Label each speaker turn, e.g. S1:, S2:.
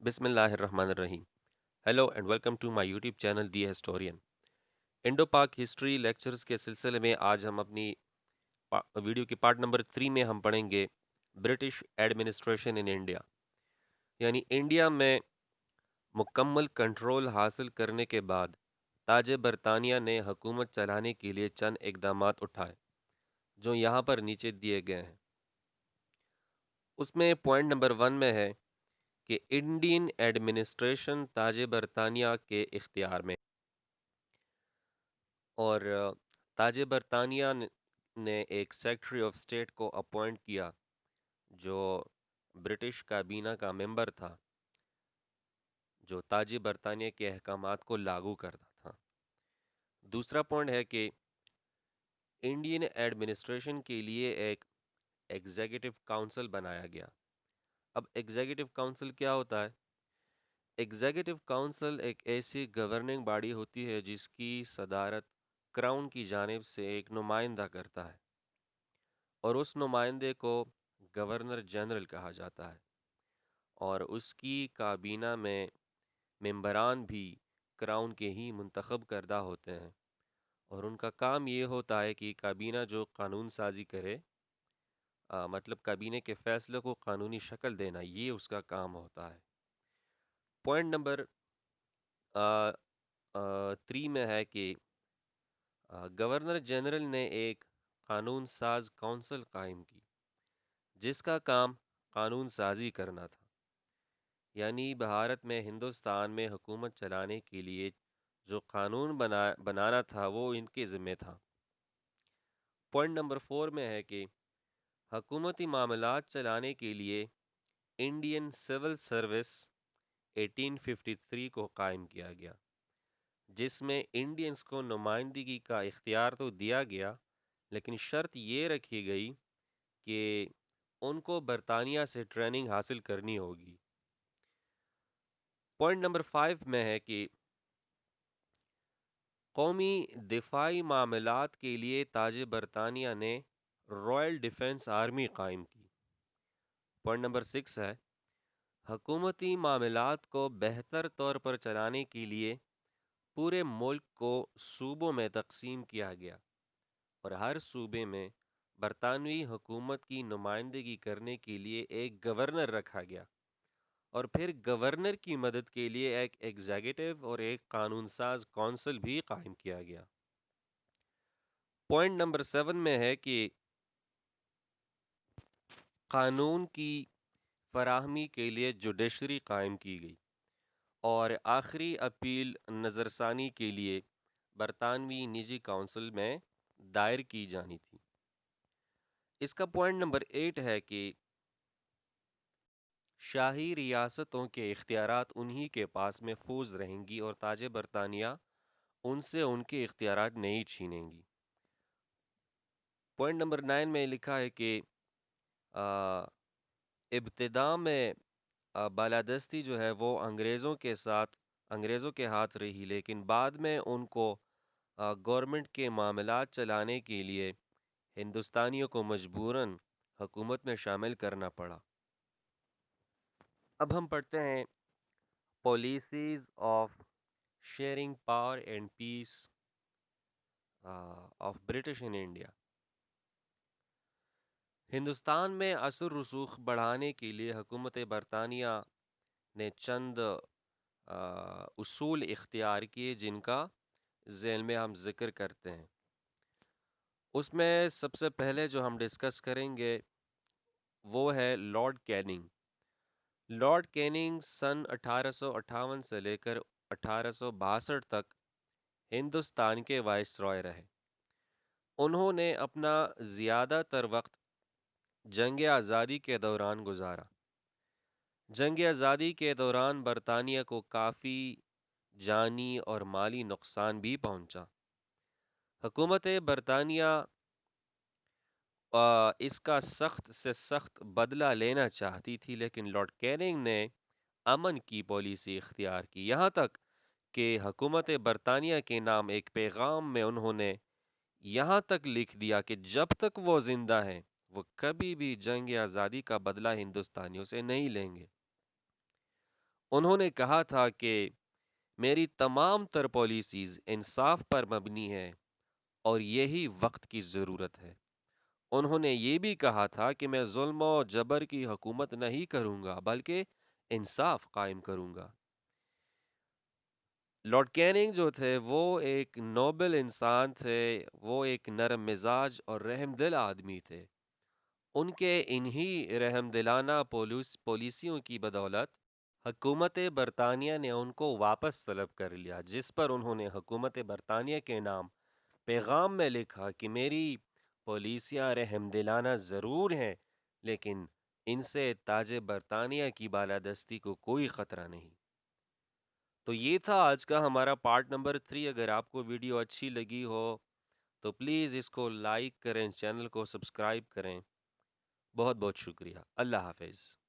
S1: بسم اللہ الرحمن الرحیم. Hello and welcome to my YouTube channel the historian. Indo Pak history lectures کے سلسلے میں آج ہم اپنی ویڈیو کی پارٹ نمبر 3 میں ہم پڑھیں گے برٹش ایڈمنسٹریشن ان انڈیا. یعنی انڈیا میں مکمل کنٹرول حاصل کرنے کے بعد تاج برطانیہ نے حکومت چلانے کے لیے چند اقدامات اٹھائے جو یہاں پر نیچے دیے گئے ہیں. اس میں پوائنٹ نمبر 1 میں ہے کہ انڈین ایڈمنسٹریشن تاج برطانیہ کے اختیار میں، اور تاج برطانیہ نے ایک سیکرٹری آف اسٹیٹ کو اپوائنٹ کیا جو برٹش کابینہ کا ممبر تھا، جو تاج برطانیہ کے احکامات کو لاگو کرتا تھا. دوسرا پوائنٹ ہے کہ انڈین ایڈمنسٹریشن کے لیے ایک ایگزیکٹو کونسل بنایا گیا. اب ایگزیکٹو کونسل کیا ہوتا ہے؟ ایگزیکٹو کونسل ایک ایسی گورننگ باڈی ہوتی ہے جس کی صدارت کراؤن کی جانب سے ایک نمائندہ کرتا ہے، اور اس نمائندے کو گورنر جنرل کہا جاتا ہے، اور اس کی کابینہ میں ممبران بھی کراؤن کے ہی منتخب کردہ ہوتے ہیں، اور ان کا کام یہ ہوتا ہے کہ کابینہ جو قانون سازی کرے، مطلب کابینہ کے فیصلے کو قانونی شکل دینا، یہ اس کا کام ہوتا ہے. پوائنٹ نمبر 3 میں ہے کہ گورنر جنرل نے ایک قانون ساز کونسل قائم کی جس کا کام قانون سازی کرنا تھا. یعنی بھارت میں ہندوستان میں حکومت چلانے کے لیے جو قانون بنانا تھا وہ ان کے ذمہ تھا. پوائنٹ نمبر 4 میں ہے کہ حکومتی معاملات چلانے کے لیے انڈین سول سروس 1853 کو قائم کیا گیا، جس میں انڈینز کو نمائندگی کا اختیار تو دیا گیا، لیکن شرط یہ رکھی گئی کہ ان کو برطانیہ سے ٹریننگ حاصل کرنی ہوگی. پوائنٹ نمبر 5 میں ہے کہ قومی دفاعی معاملات کے لیے تاج برطانیہ نے رائل ڈیفنس آرمی قائم کی. پوائنٹ نمبر 6 ہے حکومتی معاملات کو بہتر طور پر چلانے کے لیے پورے ملک کو صوبوں میں تقسیم کیا گیا، اور ہر صوبے میں برطانوی حکومت کی نمائندگی کرنے کے لیے ایک گورنر رکھا گیا، اور پھر گورنر کی مدد کے لیے ایک ایگزیکٹو اور ایک قانون ساز کونسل بھی قائم کیا گیا. پوائنٹ نمبر 7 میں ہے کہ قانون کی فراہمی کے لیے جوڈیشری قائم کی گئی، اور آخری اپیل نظرثانی کے لیے برطانوی نجی کونسل میں دائر کی جانی تھی. اس کا پوائنٹ نمبر 8 ہے کہ شاہی ریاستوں کے اختیارات انہی کے پاس محفوظ رہیں گی، اور تاج برطانیہ ان سے ان کے اختیارات نہیں چھینیں گی. پوائنٹ نمبر 9 میں لکھا ہے کہ آ، ابتدا میں بالادستی جو ہے وہ انگریزوں کے ہاتھ رہی، لیکن بعد میں ان کو گورنمنٹ کے معاملات چلانے کے لیے ہندوستانیوں کو مجبوراً حکومت میں شامل کرنا پڑا. اب ہم پڑھتے ہیں policies of sharing power and peace of British in India. Hindustan میں اثر رسوخ بڑھانے کے لیے حکومت برطانیہ نے چند اصول اختیار کیے جن کا ذیل میں ہم ذکر کرتے ہیں. اس میں سب سے پہلے جو ہم ڈسکس کریں گے وہ ہے لارڈ کیننگ. لارڈ کیننگ سن 1858 سے لے کر 1862 تک ہندوستان کے وائس رائے رہے. انہوں نے اپنا زیادہ تر وقت جنگ آزادی کے دوران گزارا. جنگ آزادی کے دوران برطانیہ کو کافی جانی اور مالی نقصان بھی پہنچا. حکومت برطانیہ اس کا سخت سے سخت بدلہ لینا چاہتی تھی، لیکن لارڈ کیننگ نے امن کی پالیسی اختیار کی، یہاں تک کہ حکومت برطانیہ کے نام ایک پیغام میں انہوں نے یہاں تک لکھ دیا کہ جب تک وہ زندہ ہیں وہ کبھی بھی جنگ آزادی کا بدلہ ہندوستانیوں سے نہیں لیں گے. انہوں نے کہا تھا کہ میری تمام تر پالیسیز انصاف پر مبنی ہے اور یہی وقت کی ضرورت ہے۔ انہوں نے یہ بھی کہا تھا کہ میں ظلم و جبر کی حکومت نہیں کروں گا بلکہ انصاف قائم کروں گا۔ لارڈ کیننگ جو تھے وہ ایک نوبل انسان تھے، وہ ایک نرم مزاج اور رحم دل آدمی تھے۔ ان کے انہی رحم دلانہ پالیسیوں کی بدولت حکومت برطانیہ نے ان کو واپس طلب کر لیا، جس پر انہوں نے حکومت برطانیہ کے نام پیغام میں لکھا کہ میری پالیسیاں رحم دلانہ ضرور ہیں لیکن ان سے تاج برطانیہ کی بالادستی کو کوئی خطرہ نہیں۔ تو یہ تھا آج کا ہمارا پارٹ نمبر 3۔ اگر آپ کو ویڈیو اچھی لگی ہو تو پلیز اس کو لائک کریں، چینل کو سبسکرائب کریں۔ بہت بہت شکریہ۔ اللہ حافظ۔